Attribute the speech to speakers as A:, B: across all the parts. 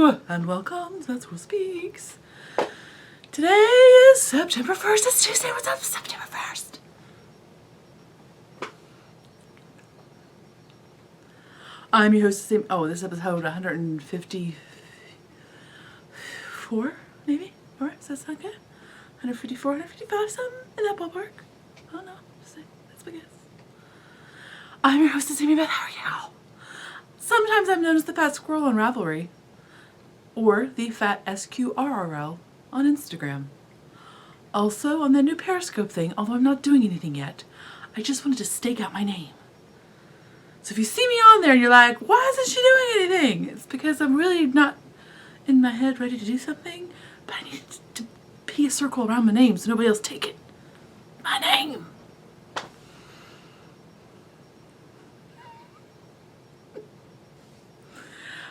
A: Hello and welcome to That's What Speaks. Today is September 1st. It's Tuesday. What's up? September 1st. I'm your host. This is episode 154, maybe? Or does that sound good? 154, 155, something in that ballpark. I don't know. That's my guess. I'm your hostess, Amy Beth. How are you? Sometimes I'm known as the Fat Squirrel on Ravelry, or the Fat SQRRL on Instagram. Also on that new Periscope thing, although I'm not doing anything yet, I just wanted to stake out my name. So if you see me on there and you're like, why isn't she doing anything? It's because I'm really not in my head ready to do something, but I need to be a circle around my name so nobody else take it. My name.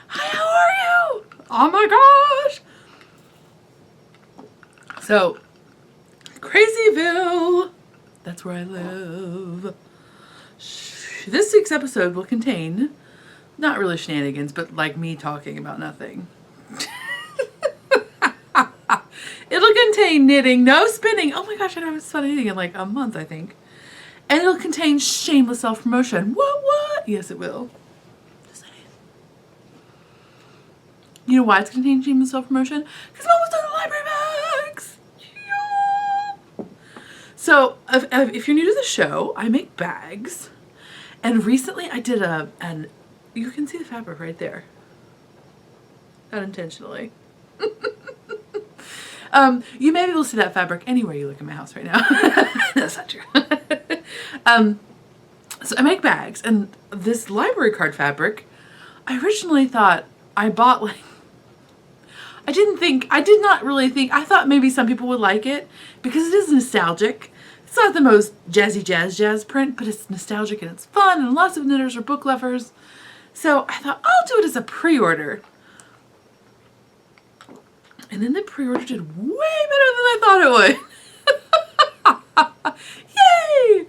A: Hi, how are you? Oh my gosh. So, Crazyville. That's where I live. This week's episode will contain, not really shenanigans, but like me talking about nothing. It'll contain knitting, no spinning. Oh my gosh, I haven't spun anything in like a month, I think. And it'll contain shameless self-promotion. What? Yes, it will. Just saying. You know why it's contained shameless self-promotion? Because I'm almost done the library bags. Yeah. So, if you're new to the show, I make bags. And recently I did and you can see the fabric right there. Unintentionally. You may be able to see that fabric anywhere you look in my house right now. That's not true. So I make bags, and this library card fabric, I originally thought I bought like, I did not really think, I thought maybe some people would like it because it is nostalgic. It's not the most jazzy jazz print, but it's nostalgic and it's fun, and lots of knitters are book lovers. So I thought I'll do it as a pre-order. And then the pre-order did way better than I thought it would. Yay!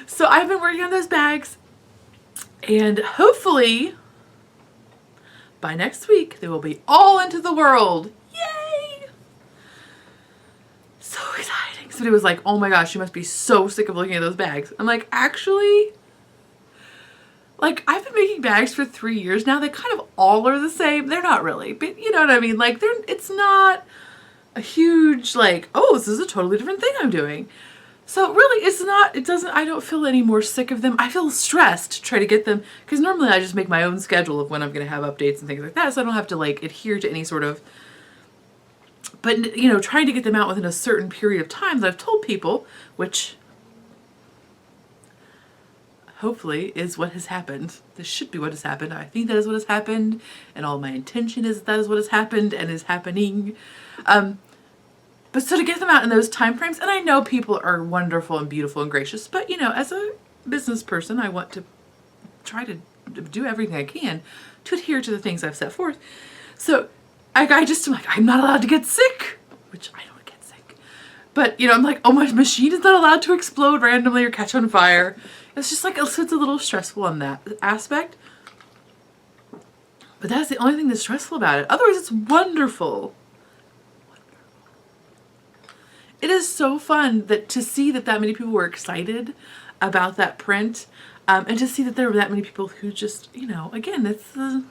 A: So I've been working on those bags, and hopefully by next week they will be all into the world. Yay! So exciting. Somebody was like, oh my gosh, you must be so sick of looking at those bags. I'm like, actually, like, I've been making bags for 3 years now. They kind of all are the same. They're not really, but you know what I mean? Like, it's not a huge, like, oh, this is a totally different thing I'm doing. So really, I don't feel any more sick of them. I feel stressed to try to get them, because normally I just make my own schedule of when I'm going to have updates and things like that, so I don't have to, like, adhere to any sort of, but, you know, trying to get them out within a certain period of time that I've told people, which hopefully is what has happened. This should be what has happened. I think that is what has happened, and all my intention is that is what has happened and is happening. But so to get them out in those time frames, and I know people are wonderful and beautiful and gracious, but you know, as a business person, I want to try to do everything I can to adhere to the things I've set forth. So I'm like, I'm not allowed to get sick, which I don't get sick. But you know, I'm like, oh, my machine is not allowed to explode randomly or catch on fire. It's just like, it's a little stressful on that aspect. But that's the only thing that's stressful about it. Otherwise, it's wonderful. It is so fun to see that many people were excited about that print, and to see that there were that many people who just, you know, again, it's the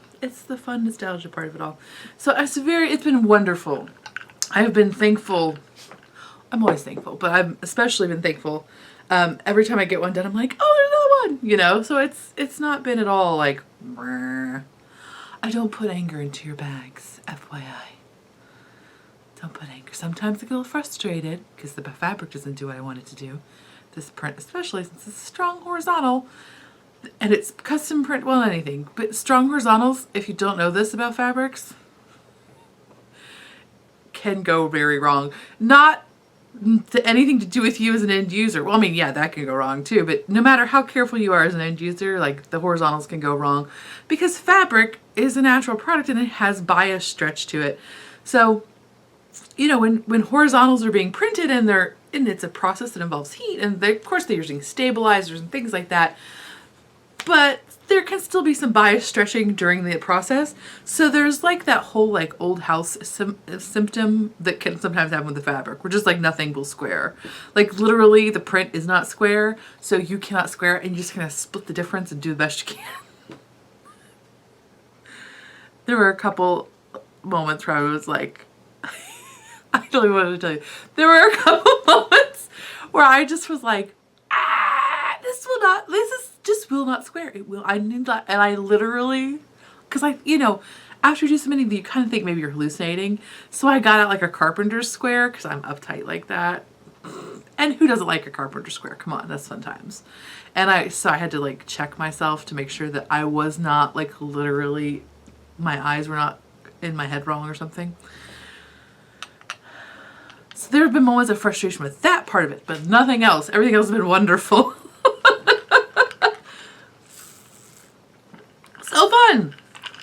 A: fun nostalgia part of it all. So it's been wonderful. I've been thankful. I'm always thankful, but I've especially been thankful. Every time I get one done, I'm like, oh, there's another one, you know? So it's not been at all like, brr. I don't put anger into your bags, FYI. Don't put anger. Sometimes I get a little frustrated because the fabric doesn't do what I want it to do. This print, especially since it's strong horizontal, and it's custom print, well, anything, but strong horizontals, if you don't know this about fabrics, can go very wrong. Not anything to do with you as an end user. Well, I mean, yeah, that can go wrong too, but no matter how careful you are as an end user, like, the horizontals can go wrong because fabric is a natural product and it has bias stretch to it. So, you know, when horizontals are being printed and it's a process that involves heat, and of course they're using stabilizers and things like that, but there can still be some bias stretching during the process. So there's like that whole like old house symptom that can sometimes happen with the fabric. We're just like nothing will square. Like literally the print is not square, so you cannot square it, and you just kind of split the difference and do the best you can. There were a couple moments where I was like, I don't even want to tell you. There were a couple moments where I just was like, this just will not square. It will, I need that. And I literally, cause after you do so many, you kind of think maybe you're hallucinating. So I got out like a carpenter's square, cause I'm uptight like that. And who doesn't like a carpenter square? Come on, that's fun times. And so I had to like check myself to make sure that I was not like literally, my eyes were not in my head wrong or something. So there have been moments of frustration with that part of it, but nothing else. Everything else has been wonderful. So fun.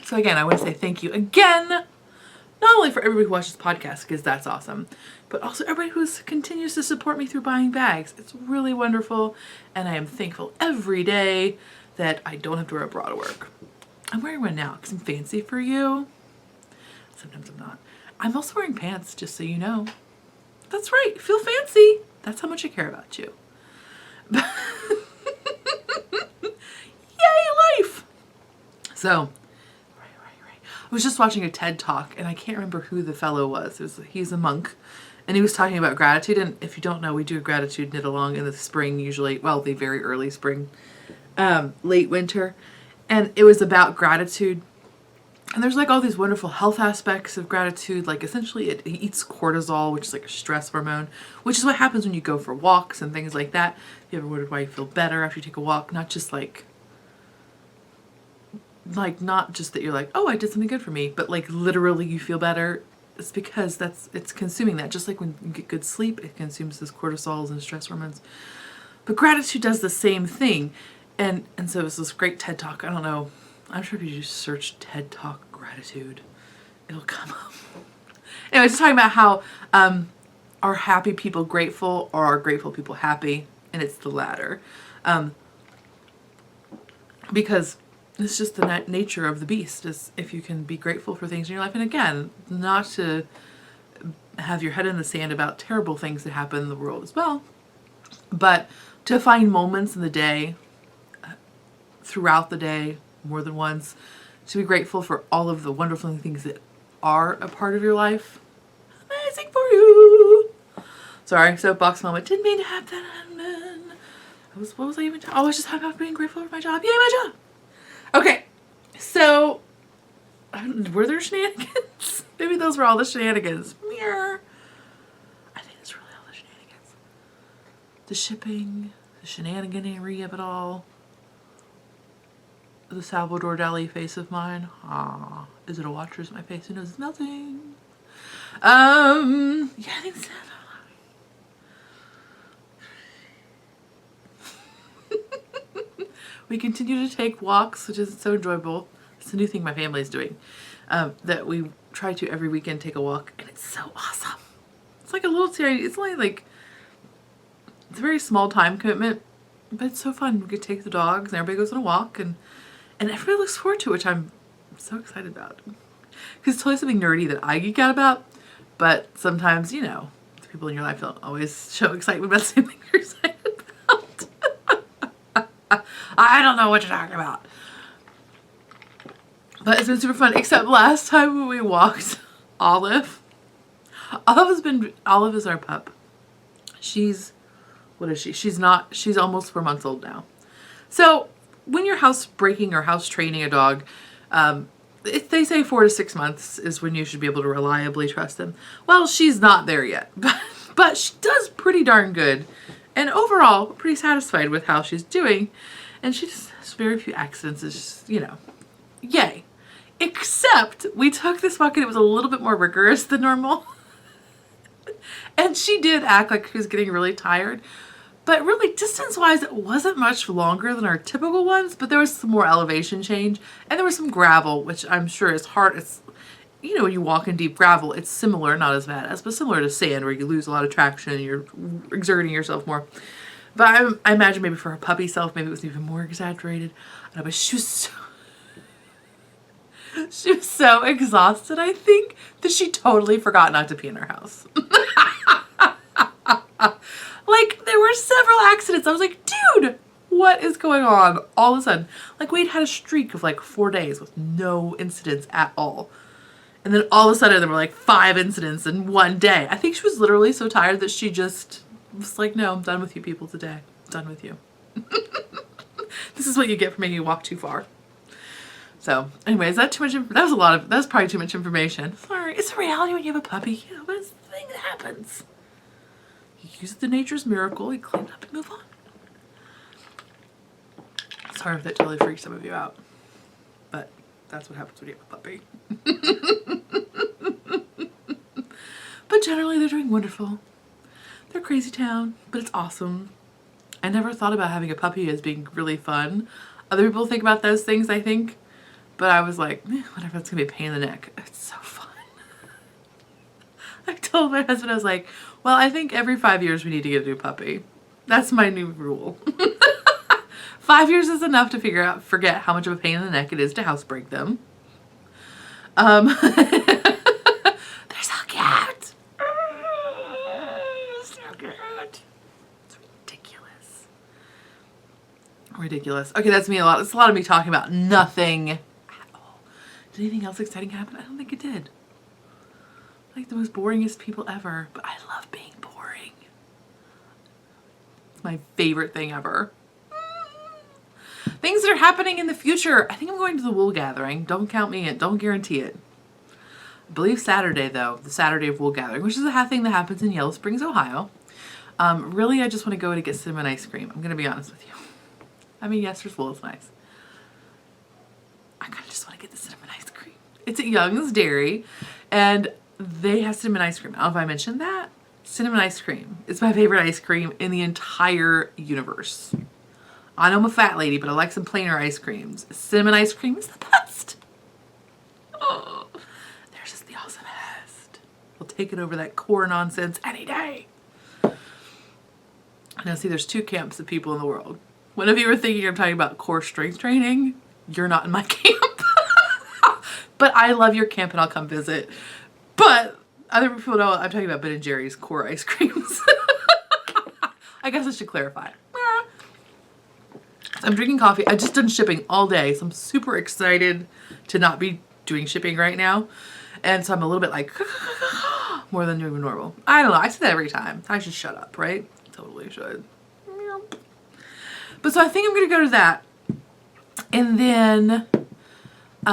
A: So again, I want to say thank you again, not only for everybody who watches the podcast, because that's awesome, but also everybody who continues to support me through buying bags. It's really wonderful, and I am thankful every day that I don't have to wear a bra to work. I'm wearing one now because I'm fancy for you. Sometimes I'm not. I'm also wearing pants, just so you know. That's right, feel fancy. That's how much I care about you. Yay, life! So, I was just watching a TED Talk, and I can't remember who the fellow was. He's a monk, and he was talking about gratitude. And if you don't know, we do a gratitude knit along in the spring, usually, well, the very early spring, late winter. And it was about gratitude. And there's like all these wonderful health aspects of gratitude. Like essentially it eats cortisol, which is like a stress hormone, which is what happens when you go for walks and things like that. If you ever wondered why you feel better after you take a walk, not just not just that you're like, oh, I did something good for me, but like literally you feel better. It's because it's consuming that. Just like when you get good sleep, it consumes those cortisols and stress hormones. But gratitude does the same thing. And so it was this great TED Talk. I don't know. I'm sure if you just search TED Talk gratitude, it'll come up. Anyway, just talking about how are happy people grateful or are grateful people happy? And it's the latter. Because it's just the nature of the beast, is if you can be grateful for things in your life. And again, not to have your head in the sand about terrible things that happen in the world as well, but to find moments in the day, throughout the day, more than once, to be grateful for all of the wonderful things that are a part of your life. Amazing for you. Sorry, soapbox moment. Didn't mean to have that happen. What was I even talking? Oh, I was just talking about being grateful for my job. Yay, my job. Okay, so were there shenanigans? Maybe those were all the shenanigans. Mirror. I think that's really all the shenanigans. The shipping, the shenaniganery of it all. The Salvador Dali face of mine. Ah, is it a watch or is it my face? Who knows? It's melting. Yeah, I think so. We continue to take walks, which is so enjoyable. It's a new thing my family is doing. That we try to every weekend take a walk, and it's so awesome. It's like a little tiny, it's only like, it's a very small time commitment, but it's so fun. We could take the dogs and everybody goes on a walk, and everybody looks forward to it, which I'm so excited about. Because it's totally something nerdy that I geek out about, but sometimes, the people in your life don't always show excitement about the same thing you're excited about. I don't know what you're talking about. But it's been super fun, except last time when we walked Olive is our pup. What is she? She's almost 4 months old now. So when you're housebreaking or house training a dog, they say 4 to 6 months is when you should be able to reliably trust them. Well, she's not there yet, but she does pretty darn good. And overall, pretty satisfied with how she's doing. And she just has very few accidents. It's just, yay. Except we took this walk and it was a little bit more rigorous than normal. And she did act like she was getting really tired. But really, distance-wise, it wasn't much longer than our typical ones, but there was some more elevation change. And there was some gravel, which I'm sure is hard. It's, when you walk in deep gravel, it's similar, not as bad as, but similar to sand, where you lose a lot of traction and you're exerting yourself more. But I imagine maybe for her puppy self, maybe it was even more exaggerated. I don't know, but she was so exhausted, I think, that she totally forgot not to pee in her house. Like, there were several accidents. I was like, dude, what is going on? All of a sudden, like, we'd had a streak of like 4 days with no incidents at all. And then all of a sudden there were like 5 incidents in one day. I think she was literally so tired that she just was like, no, I'm done with you people today. I'm done with you. This is what you get for making me walk too far. So anyway, is that too much? That was probably too much information. Sorry. It's a reality when you have a puppy. You know, but it's the thing that happens. You use the nature's miracle, you clean it up and move on. Sorry if that totally freaks some of you out. But that's what happens when you have a puppy. But generally they're doing wonderful. They're crazy town, but it's awesome. I never thought about having a puppy as being really fun. Other people think about those things, I think. But I was like, whatever, it's gonna be a pain in the neck. It's so fun. I told my husband, I was like, well, I think every 5 years we need to get a new puppy. That's my new rule. 5 years is enough to forget how much of a pain in the neck it is to housebreak them. They're so cute. So cute. It's ridiculous. Ridiculous. Okay, that's me a lot. It's a lot of me talking about nothing at all. Did anything else exciting happen? I don't think it did. Like the most boringest people ever, but I love being boring. It's my favorite thing ever. Things that are happening in the future. I think I'm going to the wool gathering. Don't count me in. Don't guarantee it. I believe Saturday, though. The Saturday of wool gathering, which is a thing that happens in Yellow Springs, Ohio. Really, I just want to go to get cinnamon ice cream. I'm going to be honest with you. I mean, yes, there's wool. It's nice. I kind of just want to get the cinnamon ice cream. It's at Young's Dairy, and they have cinnamon ice cream. I don't know if I mentioned that. Cinnamon ice cream. It's my favorite ice cream in the entire universe. I know I'm a fat lady, but I like some plainer ice creams. Cinnamon ice cream is the best. Oh, they're just the awesomest. We'll take it over that core nonsense any day. Now, see, there's 2 camps of people in the world. Whenever you were thinking I'm talking about core strength training, you're not in my camp. But I love your camp and I'll come visit. But other people know I'm talking about Ben & Jerry's core ice creams. I guess I should clarify. I'm drinking coffee. I just done shipping all day, so I'm super excited to not be doing shipping right now. And so I'm a little bit like more than doing normal. I don't know. I say that every time. I should shut up, right? Totally should. But so I think I'm gonna go to that, and then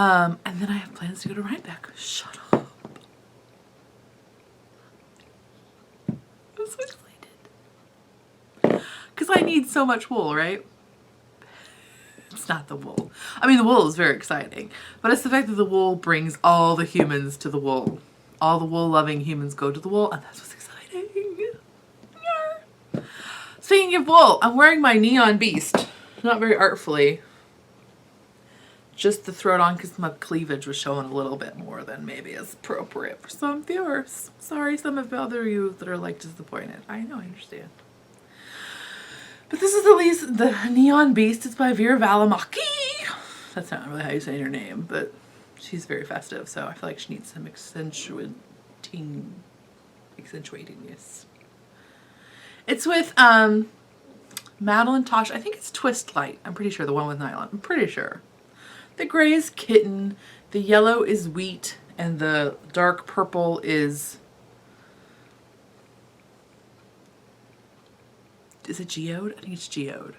A: I have plans to go to Rhinebeck. Shut up. I'm so excited because I need so much wool, right? It's not the wool. I mean, the wool is very exciting, but it's the fact that the wool brings all the humans to the wool. All the wool-loving humans go to the wool, and that's what's exciting. Yeah. Speaking of wool, I'm wearing my Neon Beast. Not very artfully. Just to throw it on because my cleavage was showing a little bit more than maybe is appropriate for some viewers. Sorry, some of the other you that are like disappointed. I know, I understand. But this is the Neon Beast. It's by Veera Valimaki. That's not really how you say her name, but she's very festive, so I feel like she needs some accentuatingness. It's with MadelineTosh. I think it's Twist Light. I'm pretty sure, the one with nylon. I'm pretty sure. The gray is Kitten, the yellow is Wheat, and the dark purple is it Geode? I think it's Geode.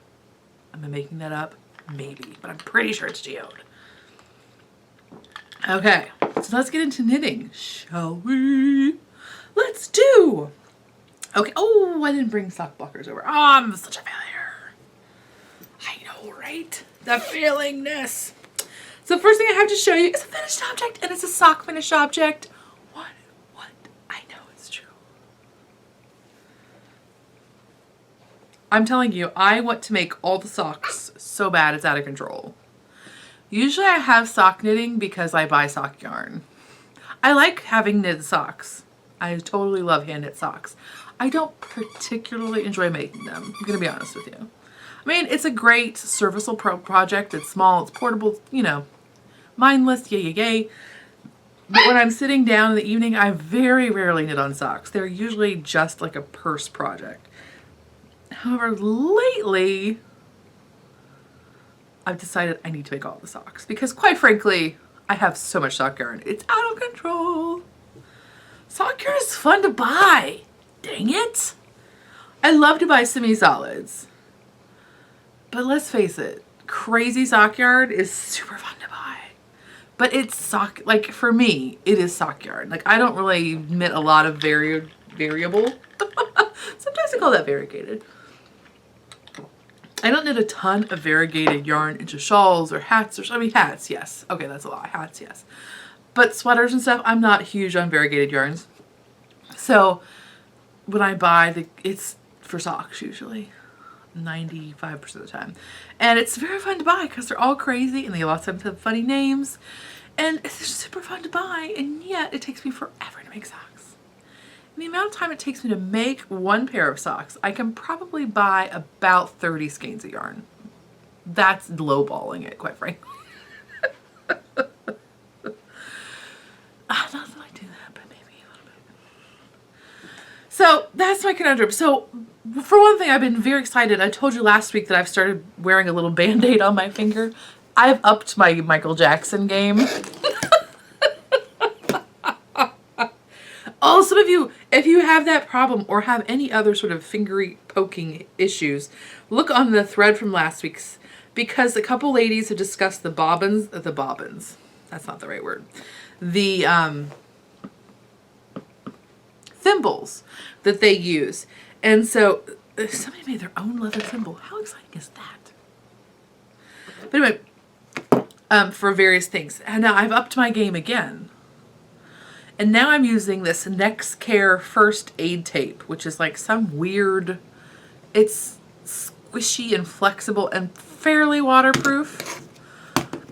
A: Am I making that up? Maybe, but I'm pretty sure it's Geode. Okay, so let's get into knitting, shall we? Let's do. Okay, oh, I didn't bring sock blockers over. Oh, I'm such a failure. I know, right? The failingness. So first thing I have to show you is a finished object, and it's a sock finished object. What? I know it's true. I'm telling you, I want to make all the socks so bad it's out of control. Usually I have sock knitting because I buy sock yarn. I like having knit socks. I totally love hand knit socks. I don't particularly enjoy making them. I'm going to be honest with you. I mean, it's a great serviceable project. It's small, it's portable, you know, mindless, yay, yay, yay. But when I'm sitting down in the evening, I very rarely knit on socks. They're usually just like a purse project. However, lately, I've decided I need to make all the socks because, quite frankly, I have so much sock yarn. It's out of control. Sock yarn is fun to buy. Dang it. I love to buy semi-solids. But let's face it, crazy sock yarn is super fun to buy. But it's sock, like for me, it is sock yarn. Like I don't really knit a lot of variable. Sometimes I call that variegated. I don't knit a ton of variegated yarn into shawls or hats or, I mean hats, yes. Okay, that's a lot, hats, yes. But sweaters and stuff, I'm not huge on variegated yarns. So when I buy, it's for socks usually. 95% of the time. And it's very fun to buy because they're all crazy and they lots of have funny names. And it's just super fun to buy, and yet it takes me forever to make socks. And the amount of time it takes me to make one pair of socks, I can probably buy about 30 skeins of yarn. That's lowballing it, quite frankly. Not that I do that, but maybe a little bit. So that's my conundrum. So for one thing, I've been very excited. I told you last week that I've started wearing a little Band-Aid on my finger. I've upped my Michael Jackson game. Oh, some of you, if you have that problem or have any other sort of fingery poking issues, look on the thread from last week's, because a couple ladies have discussed the bobbins. That's not the right word. The thimbles that they use. And so somebody made their own leather thimble. How exciting is that? But anyway, for various things. And now I've upped my game again. And now I'm using this Next Care First Aid Tape, which is like some weird, it's squishy and flexible and fairly waterproof.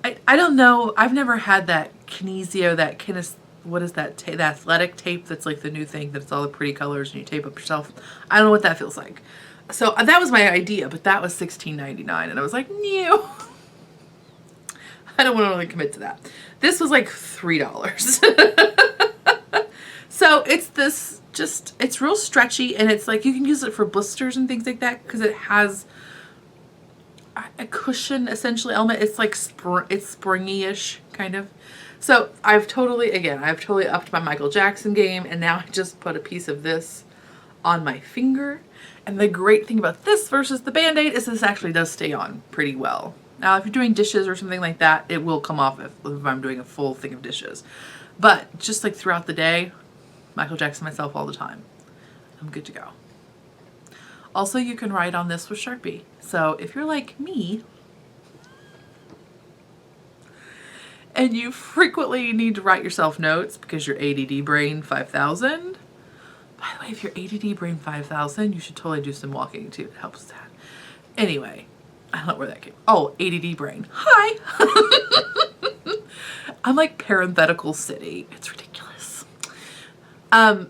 A: I don't know. I've never had that kinesio, that what is that tape? The athletic tape that's like the new thing that's all the pretty colors and you tape up yourself. I don't know what that feels like. So that was my idea, but that was $16.99 and I was like, no. I don't want to really commit to that. This was like $3. So it's this it's real stretchy and it's like you can use it for blisters and things like that because it has a cushion essentially element. It's like it's springy-ish kind of. So I've totally upped my Michael Jackson game, and now I just put a piece of this on my finger. And the great thing about this versus the Band-Aid is this actually does stay on pretty well. Now, if you're doing dishes or something like that, it will come off if I'm doing a full thing of dishes. But just like throughout the day, Michael Jackson myself all the time. I'm good to go. Also, you can write on this with Sharpie. So if you're like me, and you frequently need to write yourself notes because you're ADD Brain 5000. By the way, if you're ADD Brain 5000, you should totally do some walking too. It helps that. Anyway, I don't know where that came. Oh, ADD Brain. Hi. I'm like parenthetical city. It's ridiculous.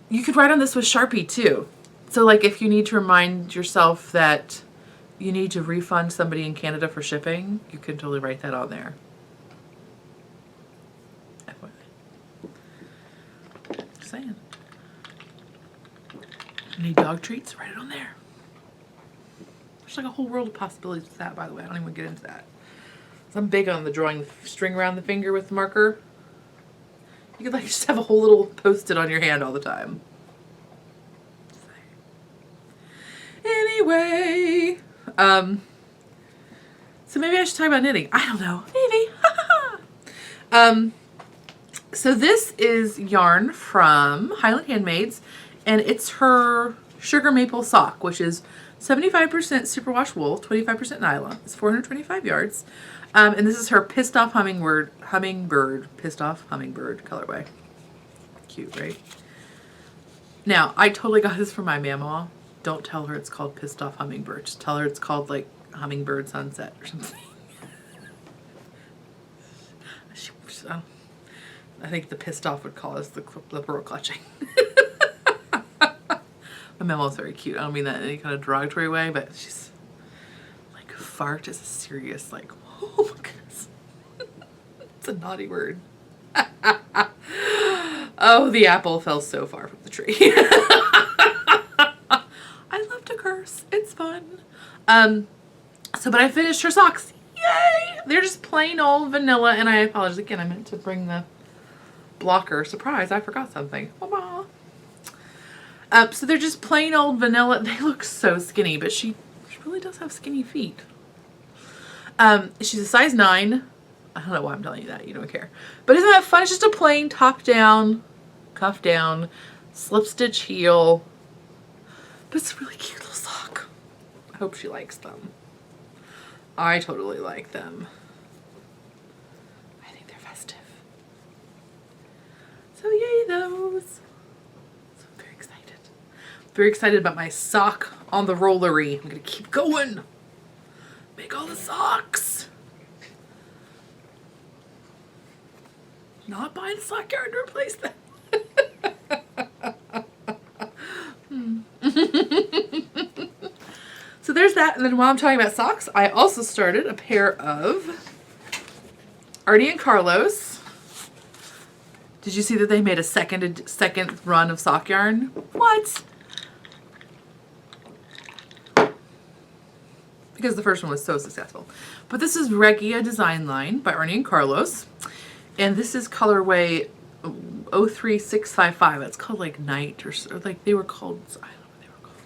A: You could write on this with Sharpie too. So like if you need to remind yourself that you need to refund somebody in Canada for shipping, you can totally write that on there. Just saying. Need dog treats? Write it on there. There's like a whole world of possibilities with that, by the way. I don't even get into that. So I'm big on the drawing the string around the finger with the marker. You could like just have a whole little post-it on your hand all the time. Anyway, so maybe I should talk about knitting. I don't know. Maybe. So this is yarn from Highland Handmades, and it's her Sugar Maple Sock, which is 75% superwash wool, 25% nylon. It's 425 yards. And this is her Pissed Off Hummingbird colorway. Cute, right? Now, I totally got this from my mamaw. Don't tell her it's called Pissed Off Hummingbird. Just tell her it's called like Hummingbird Sunset or something. I think the pissed off would call us the pearl clutching. My Memo's very cute. I don't mean that in any kind of derogatory way, but she's like, fart is a serious, like, oh my goodness. It's a naughty word. Oh, the apple fell so far from the tree. I love to curse. It's fun. But I finished her socks. Yay! They're just plain old vanilla, and I apologize again. I meant to bring the blocker. Surprise, I forgot something. Mama. So they're just plain old vanilla. They look so skinny, but she really does have skinny feet. She's a size 9. I don't know why I'm telling you that. You don't care. But isn't that fun? It's just a plain top down, cuff down, slip stitch heel. But it's a really cute little sock. I hope she likes them. I totally like them. I think they're festive. So yay those. So I'm very excited. Very excited about my sock on the rollery. I'm gonna keep going. Make all the socks. Not buying a sock yarn to replace them. So there's that. And then while I'm talking about socks, I also started a pair of Arne and Carlos. Did you see that they made a second run of sock yarn? What? Because the first one was so successful. But this is Regia design line by Arne and Carlos. And this is colorway 03655. It's called like Night or like they were called, I don't know what they were called.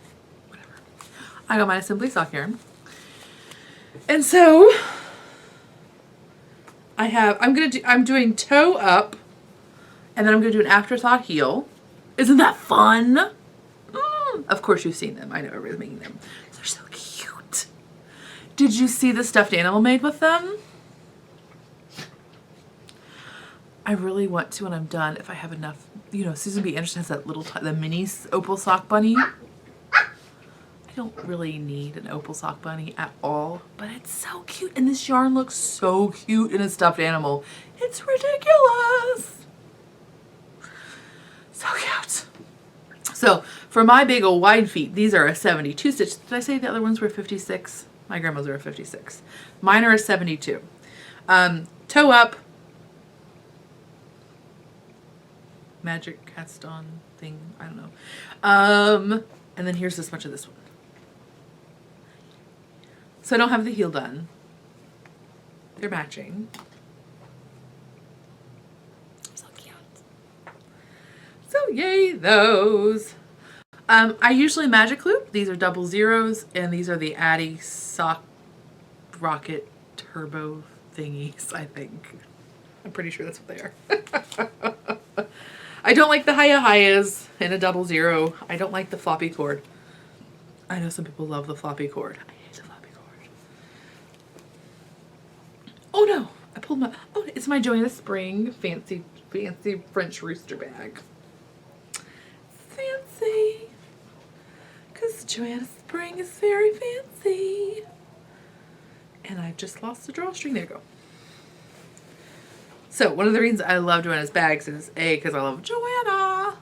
A: Whatever. I got mine at Simply Sock Yarn. And so I'm doing toe up, and then I'm gonna do an AfterThought heel. Isn't that fun? Of course you've seen them. I know everybody's making them. They're so cute. Did you see the stuffed animal made with them? I really want to when I'm done, if I have enough, Susan B. Anderson has that the mini opal sock bunny. I don't really need an opal sock bunny at all, but it's so cute. And this yarn looks so cute in a stuffed animal. It's ridiculous. So cute. So for my big old wide feet, these are a 72 stitch. Did I say the other ones were 56? My grandma's are a 56. Mine are a 72. Toe up. Magic cast on thing. I don't know. And then here's this much of this one. So I don't have the heel done. They're matching. So cute. So yay those. I usually magic loop. These are double zeros, and these are the Addy sock rocket turbo thingies, I think. I'm pretty sure that's what they are. I don't like the Hiya-Hayas in a double zero. I don't like the floppy cord. I know some people love the floppy cord. I hate the floppy cord. Oh no! I pulled my... Oh, it's my Joanna Spring fancy French rooster bag. Fancy. Because Joanna Spring is very fancy. And I've just lost the drawstring. There you go. So one of the reasons I love Joanna's bags is A, because I love Joanna,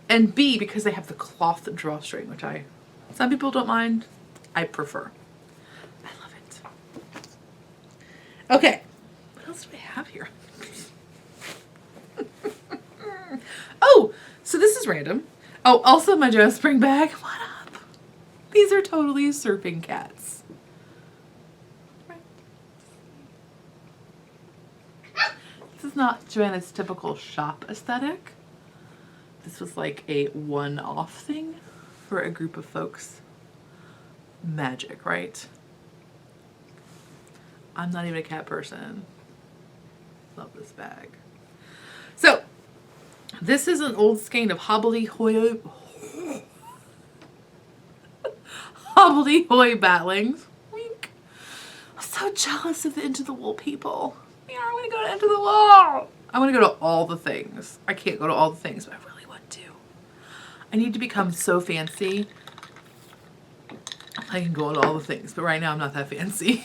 A: and B, because they have the cloth drawstring, which some people don't mind. I prefer. I love it. Okay, what else do we have here? Oh, so this is random. Oh, also my Joanna Spring bag. What up? These are totally surfing cats. This is not Joanna's typical shop aesthetic. This was like a one-off thing for a group of folks. Magic, right? I'm not even a cat person. Love this bag. So, this is an old skein of hobbledehoy batlings. Wink. I'm so jealous of the Into the Wool people. I want to go to Into the Wool. I want to go to all the things. I can't go to all the things, but I really want to. I need to become so fancy. I can go to all the things, but right now I'm not that fancy.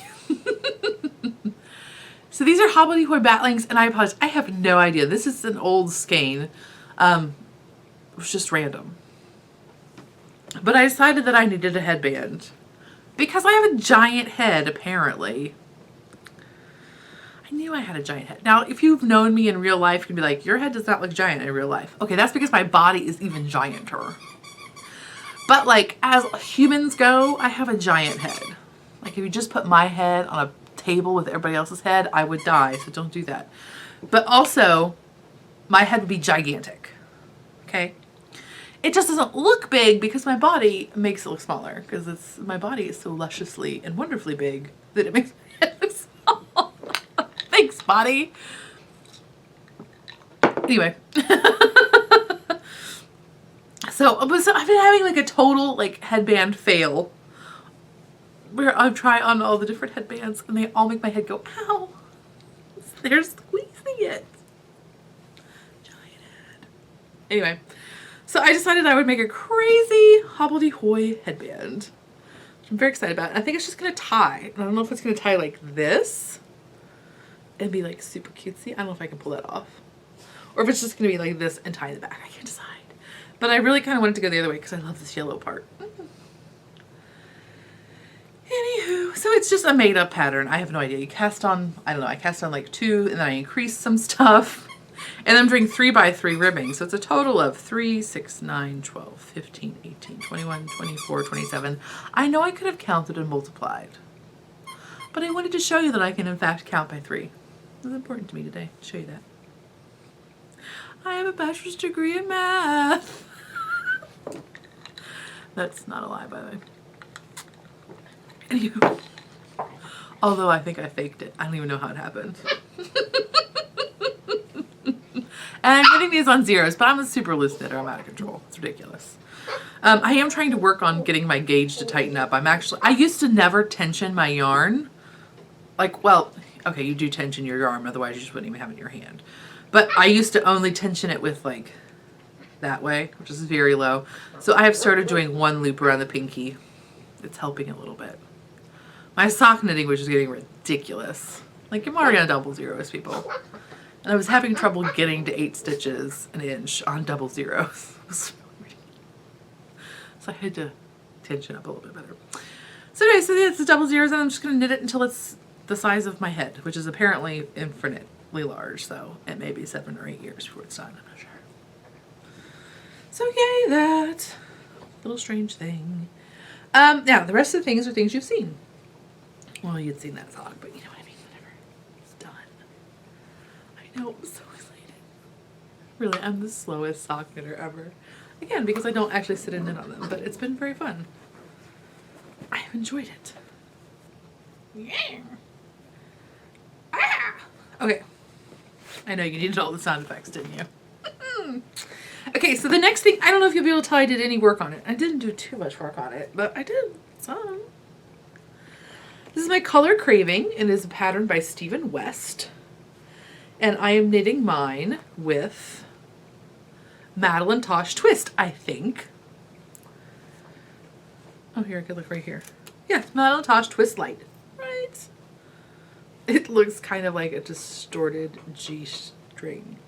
A: So these are hobbledehoy batlings, and I apologize. I have no idea. This is an old skein. It was just random. But I decided that I needed a headband because I have a giant head, apparently. I knew I had a giant head. Now, if you've known me in real life, you'd be like, your head does not look giant in real life. Okay, that's because my body is even gianter. But like, as humans go, I have a giant head. Like, if you just put my head on a table with everybody else's head, I would die, so don't do that. But also, my head would be gigantic. Okay? It just doesn't look big because my body makes it look smaller. Because my body is so lusciously and wonderfully big that it makes my head look small. Thanks, body. Anyway. So I've been having like a total like headband fail. Where I try on all the different headbands and they all make my head go, ow. They're squeezing it. Giant head. Anyway. So I decided I would make a crazy hobbledehoy headband, which I'm very excited about. I think it's just going to tie. I don't know if it's going to tie like this and be like super cutesy. I don't know if I can pull that off. Or if it's just going to be like this and tie in the back. I can't decide. But I really kind of wanted to go the other way because I love this yellow part. Anywho, so it's just a made up pattern. I have no idea. You cast on, I don't know, I cast on like 2 and then I increased some stuff. And I'm doing 3x3 ribbing. So it's a total of 3, 6, 9, 12, 15, 18, 21, 24, 27. I know I could have counted and multiplied. But I wanted to show you that I can in fact count by 3. It was important to me today to show you that. I have a bachelor's degree in math. That's not a lie, by the way. Anywho. Although I think I faked it. I don't even know how it happened. And I'm getting these on zeros, but I'm a super loose knitter. I'm out of control. It's ridiculous. I am trying to work on getting my gauge to tighten up. I used to never tension my yarn. Like, well, okay, you do tension your yarn, otherwise you just wouldn't even have it in your hand. But I used to only tension it with like that way, which is very low. So I have started doing 1 loop around the pinky. It's helping a little bit. My sock knitting, which is getting ridiculous. Like, I'm already on double zeros, people. And I was having trouble getting to 8 stitches an inch on double zeros. So I had to tension up a little bit better. So anyway, so it's the double zeros, and I'm just going to knit it until it's the size of my head, which is apparently infinitely large. So it may be 7 or 8 years before it's done. I'm not sure. So yay, that little strange thing. Now, the rest of the things are things you've seen. Well, you'd seen that sock, but you know what I mean. Whatever. It's done. I know, I'm so excited. Really, I'm the slowest sock knitter ever. Again, because I don't actually sit and knit on them, but it's been very fun. I have enjoyed it. Yeah. Ah! Okay. I know you needed all the sound effects, didn't you? Okay, so the next thing, I don't know if you'll be able to tell I did any work on it. I didn't do too much work on it, but I did some. This is my color Craving, and it is a pattern by Stephen West. And I am knitting mine with MadelineTosh Twist, I think. Oh, here, I could look right here. Yeah, MadelineTosh Twist Light. Right? It looks kind of like a distorted G-string.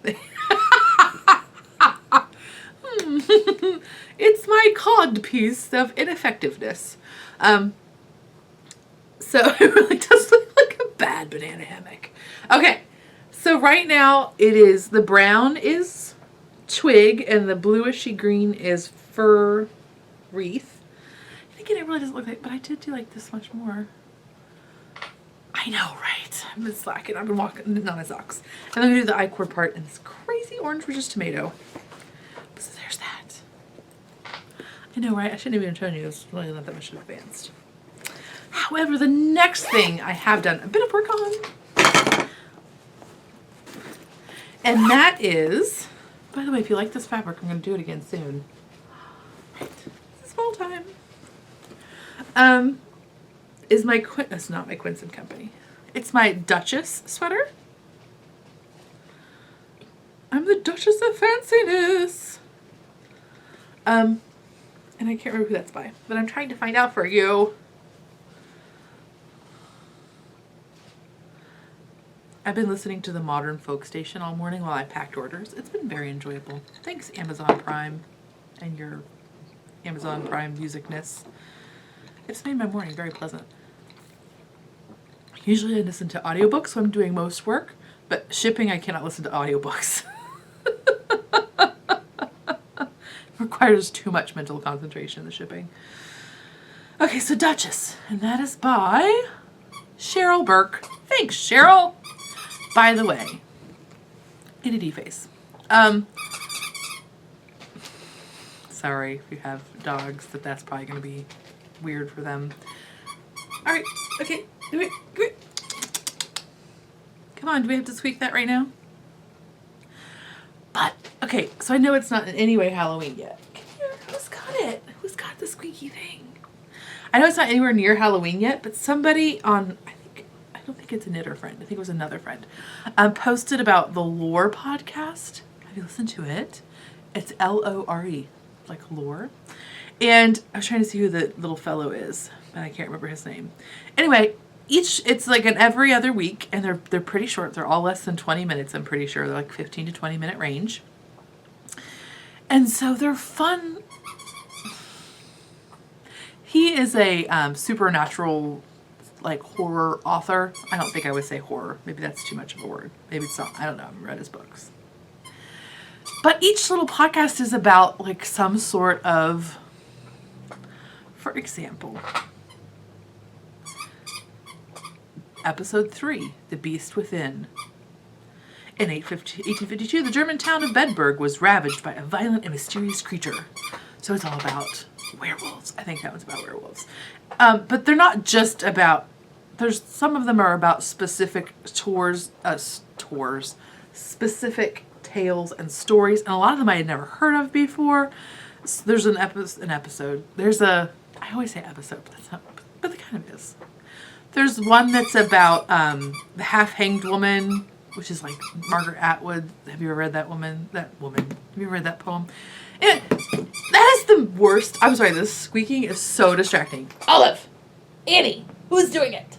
A: It's my cod piece of ineffectiveness. So it really does look like a bad banana hammock. Okay, so right now it is, the brown is Twig and the bluishy green is Fir Wreath. And again, it really doesn't look like, but I did do like this much more. I know, right? I've been slacking. I've been walking, not my socks. And I'm going to do the I-cord part in this crazy orange, which is tomato. So there's that. I know, right? I shouldn't have even shown you. It's really not that much advanced. However, the next thing I have done a bit of work on, and that is, by the way, if you like this fabric, I'm going to do it again soon. Right. This is fall time. Is my, it's not my Quince and Company. It's my Dutchess sweater. I'm the Duchess of Fanciness. And I can't remember who that's by, but I'm trying to find out for you. I've been listening to the Modern Folk Station all morning while I packed orders. It's been very enjoyable. Thanks, Amazon Prime and your Amazon Prime Musicness. It's made my morning very pleasant. Usually I listen to audiobooks when I'm doing most work, but shipping I cannot listen to audiobooks. It requires too much mental concentration in the shipping. Okay, so Dutchess, and that is by Cheryl Burke. Thanks, Cheryl! By the way, itty face. Sorry if you have dogs, that's probably going to be weird for them. Alright, okay, come here. Come on, do we have to squeak that right now? But, okay, so I know it's not in any way Halloween yet. Come here, who's got it? Who's got the squeaky thing? I know it's not anywhere near Halloween yet, but somebody on, I don't think it's a knitter friend, I think it was another friend, posted about the Lore podcast. Have you listened to it? It's Lore, like lore. And I was trying to see who the little fellow is, but I can't remember his name. Anyway, it's like an every other week, and they're pretty short. They're all less than 20 minutes, I'm pretty sure. They're like 15 to 20 minute range. And so they're fun. He is a supernatural, like, horror author. I don't think I would say horror. Maybe that's too much of a word. Maybe it's not. I don't know. I haven't read his books. But each little podcast is about, like, some sort of, for example, Episode 3, The Beast Within. In 1852, the German town of Bedburg was ravaged by a violent and mysterious creature. So it's all about werewolves. I think that one's about werewolves. But they're not just about, some of them are about specific specific tales and stories, and a lot of them I had never heard of before. So there's an episode. I always say episode, but that's not, but it kind of is. There's one that's about the half-hanged woman, which is like Margaret Atwood. Have you ever read that woman? Have you ever read that poem? And that is the worst. I'm sorry, this squeaking is so distracting. Olive! Annie! Who's doing it?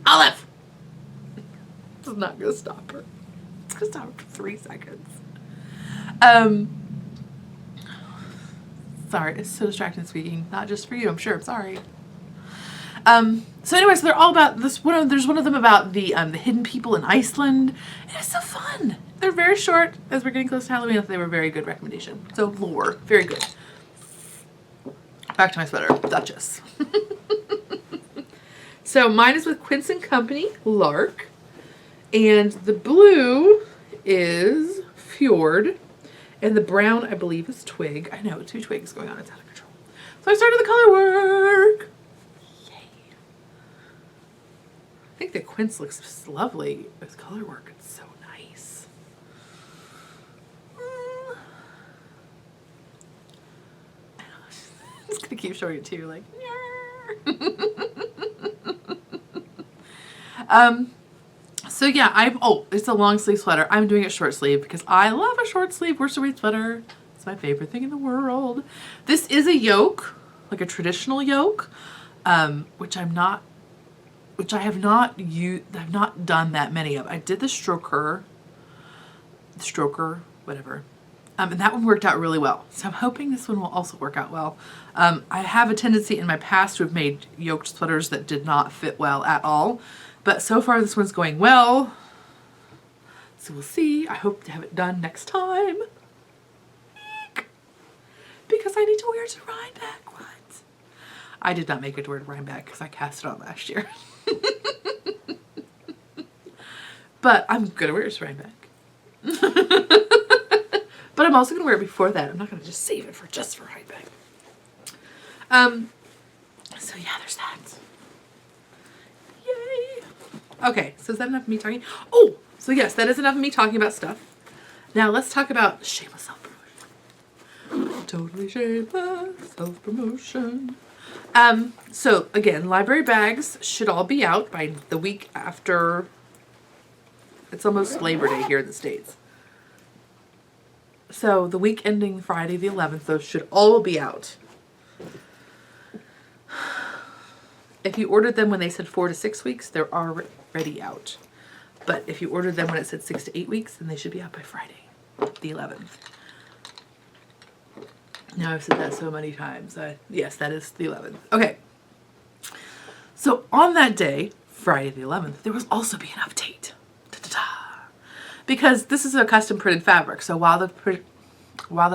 A: Olive! This is not going to stop her. It's going to stop her for 3 seconds. Sorry, it's so distracting squeaking. Not just for you, I'm sure. I'm sorry. So anyways, they're all about this. There's one of them about the hidden people in Iceland. And it's so fun. They're very short. As we're getting close to Halloween, they were a very good recommendation. So lore, very good. Back to my sweater, Dutchess. So mine is with Quince and Co Lark, and the blue is Fjord, and the brown I believe is Twig. I know, 2 twigs going on. It's out of control. So I started the color work. I think the quince looks lovely with color work. It's so nice. I'm just gonna keep showing it to you, like. So yeah, it's a long sleeve sweater. I'm doing it short sleeve because I love a short sleeve worsted weight sweater. It's my favorite thing in the world. This is a yoke, like a traditional yoke, which I have not done that many of. I did the stroker, whatever. And that one worked out really well. So I'm hoping this one will also work out well. I have a tendency in my past to have made yoked sweaters that did not fit well at all. But so far this one's going well. So we'll see. I hope to have it done next time. Because I need to wear it to Rhinebeck. What? I did not make it to wear to Rhinebeck because I cast it on last year. But I'm gonna wear it to Rhinebeck. But I'm also gonna wear it before that. I'm not gonna just save it for Rhinebeck. So yeah, there's that. Yay! Okay, so is that enough of me talking? Oh, so yes, that is enough of me talking about stuff. Now let's talk about shameless self-promotion. Totally shameless self-promotion. So again, library bags should all be out by the week after. It's almost Labor Day here in the States. So the week ending Friday the 11th, those should all be out. If you ordered them when they said 4 to 6 weeks, they're already out. But if you ordered them when it said 6 to 8 weeks, then they should be out by Friday, the 11th. Now I've said that so many times. Yes, that is the 11th. Okay. So on that day, Friday the 11th, there will also be an update. Da-da-da. Because this is a custom printed fabric. So while the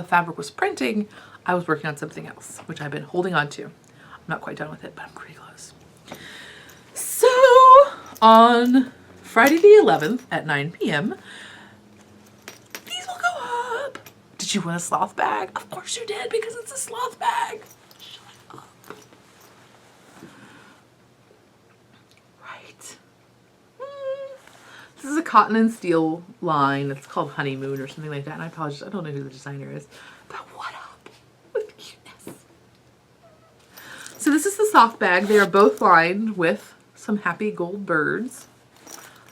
A: fabric was printing, I was working on something else, which I've been holding on to. I'm not quite done with it, but I'm pretty close. So on Friday the 11th at 9 p.m., these will go up. Did you want a sloth bag? Of course you did, because it's a sloth bag. Shut up. Right. This is a cotton and steel line. It's called Honeymoon or something like that. And I apologize, I don't know who the designer is. But what up with the cuteness? So this is the soft bag. They are both lined with some happy gold birds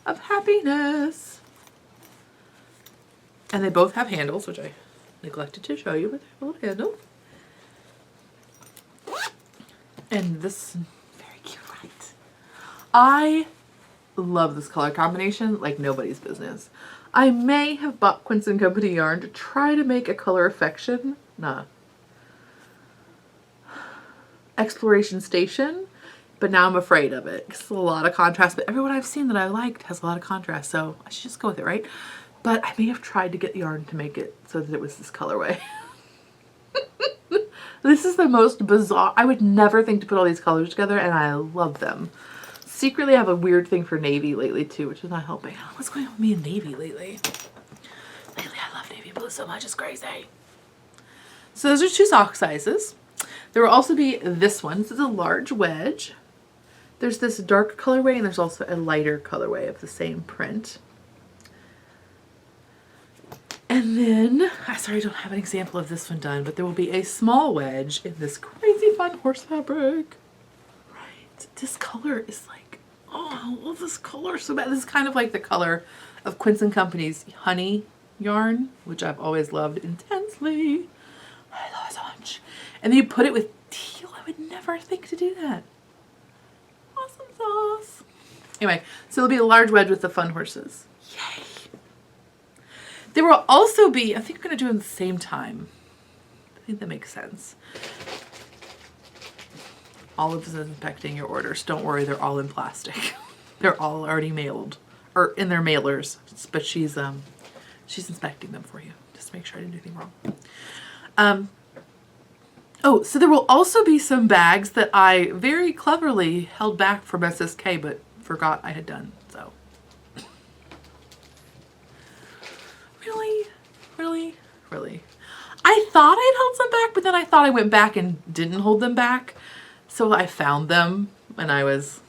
A: of happiness. And they both have handles, which I neglected to show you, but they have a little handle. And this, very cute, right? I love this color combination like nobody's business. I may have bought Quince and Co yarn to try to make a color affection. Exploration Station, but now I'm afraid of it. It's a lot of contrast, but everyone I've seen that I liked has a lot of contrast, so I should just go with it, right? But I may have tried to get yarn to make it so that it was this colorway. This is the most bizarre. I would never think to put all these colors together, and I love them. Secretly, I have a weird thing for navy lately too, which is not helping. What's going on with me in navy lately? Lately, I love navy blue so much, it's crazy. So those are 2 sock sizes. There will also be this one. This is a large wedge. There's this dark colorway, and there's also a lighter colorway of the same print. And then, sorry I don't have an example of this one done, but there will be a small wedge in this crazy fun horse fabric. Right. This color is like, oh, I love this color so bad. This is kind of like the color of Quince and Company's honey yarn, which I've always loved intensely. I love it so much. And then you put it with teal. I would never think to do that. Awesome sauce. Anyway, so there'll be a large wedge with the fun horses. Yay. There will also be, I think we're going to do it at the same time. I think that makes sense. Olive is inspecting your orders. Don't worry, they're all in plastic. They're all already mailed, or in their mailers. But she's inspecting them for you, just to make sure I didn't do anything wrong. Oh, so there will also be some bags that I very cleverly held back from SSK, but forgot I had done. So, really. I thought I'd held some back, but then I thought I went back and didn't hold them back. So I found them and I was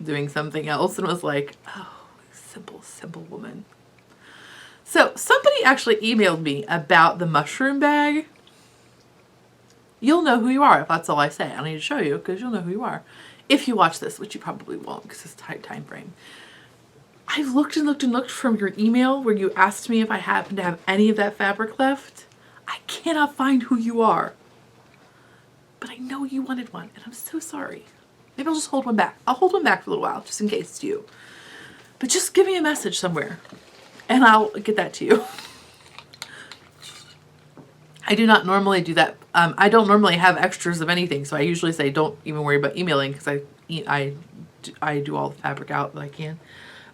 A: doing something else and was like, oh, simple woman. So somebody actually emailed me about the mushroom bag. You'll know who you are if that's all I say. I don't need to show you because you'll know who you are. If you watch this, which you probably won't because it's a tight time frame. I've looked and looked from your email where you asked me if I happen to have any of that fabric left. I cannot find who you are. But I know you wanted one and I'm so sorry. Maybe I'll just hold one back. I'll hold one back for a little while just in case it's you. But just give me a message somewhere and I'll get that to you. I do not normally do that. I don't normally have extras of anything, so I usually say don't even worry about emailing because I do all the fabric out that I can.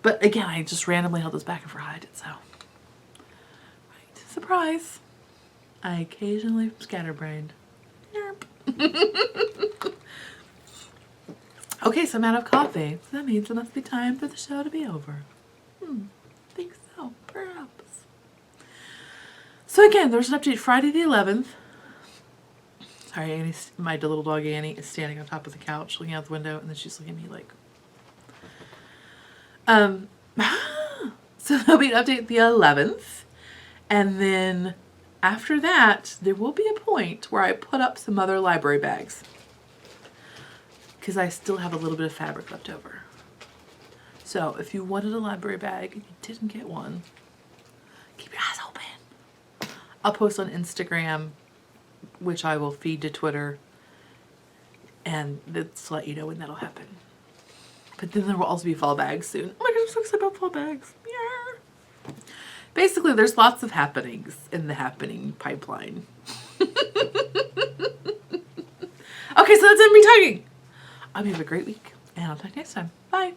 A: But again, I just randomly held this back and forgot it, so. Right, surprise. I occasionally am scatterbrained. Okay, so I'm out of coffee. So that means it must be time for the show to be over. Think so, perhaps. So again, there's an update Friday the 11th. Sorry, Annie, my little dog Annie is standing on top of the couch looking out the window and then she's looking at me like, so there'll be an update the 11th. And then after that, there will be a point where I put up some other library bags because I still have a little bit of fabric left over. So if you wanted a library bag and you didn't get one, keep your eyes open. I'll post on Instagram, which I will feed to Twitter, and let's let you know when that'll happen. But then there will also be fall bags soon. Oh my gosh, I'm so excited about fall bags. Yeah. Basically, there's lots of happenings in the happening pipeline. Okay, so that's me talking. I hope you have a great week, and I'll talk next time. Bye.